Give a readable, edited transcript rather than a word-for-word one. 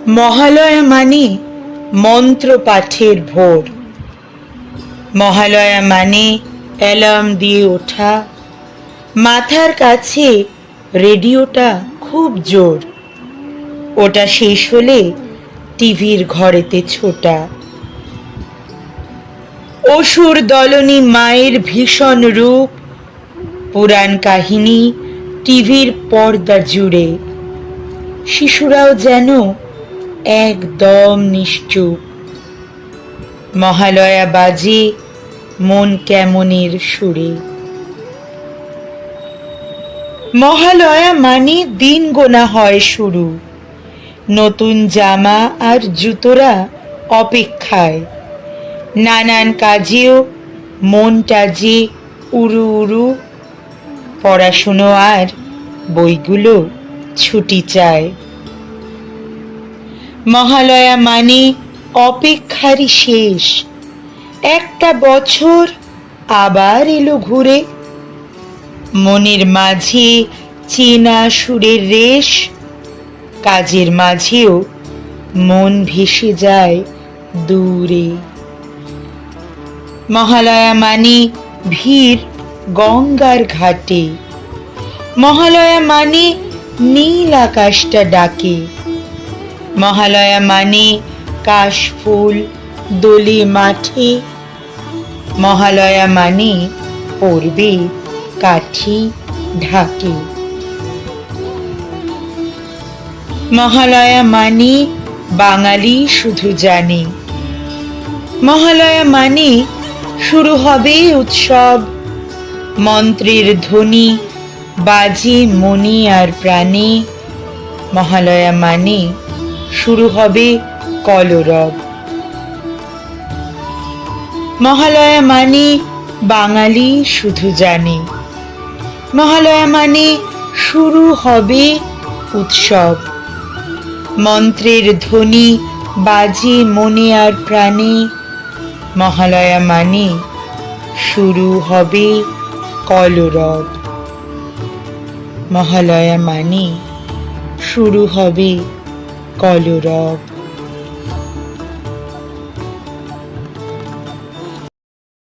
মহালয়া মানে মন্ত্র পাঠের ভোর। মহালয়া মানে অ্যালার্ম দিয়ে ওঠা, মাথার কাছে রেডিওটা খুব জোর, ওটা শেষ হলে টিভির ঘরেতে ছোটা। অসুর দলনী মায়ের ভীষণ রূপ, পুরাণ কাহিনী টিভির পর্দা জুড়ে। শিশুরাও যেন একদম নিশ্চুপ। মহালয়া বাজে মন কেমনের সুরে। মহালয়া মানে দিন গোনা হয় শুরু, নতুন জামা আর জুতোরা অপেক্ষায়। নানান কাজেও মনটা যে উড়ু উড়ু, পড়াশুনো আর বইগুলো ছুটি চায়। মহালয়া মানে অপেক্ষারই শেষ, একটা বছর আবার এলো ঘুরে। মনের মাঝে চেনা সুরের রেশ, কাজের মাঝেও মন ভেসে যায় দূরে। মহালয়া মানে ভিড় গঙ্গার ঘাটে, মহালয়া মানে নীল আকাশটা ডাকে। মহালয়া মানে কাশফুল দোলে মাঠে, মহালয়া মানে পড়বে কাঠি ঢাকে। মহালয়া মানে বাঙালি শুধু জানে, মহালয়া মানে শুরু হবে উৎসব। মন্ত্রের ধ্বনি বাজে মনে আর প্রাণে, মহালয়া মানে শুরু হবে কলরব। মহালয়া মানে বাঙালি শুধু জানে, মহালয়া মানে শুরু হবে উৎসব। মন্ত্রের ধ্বনি বাজে মনে আর প্রাণে, মহালয়া মানে শুরু হবে কলরব। মহালয়া মানে শুরু হবে কলরব।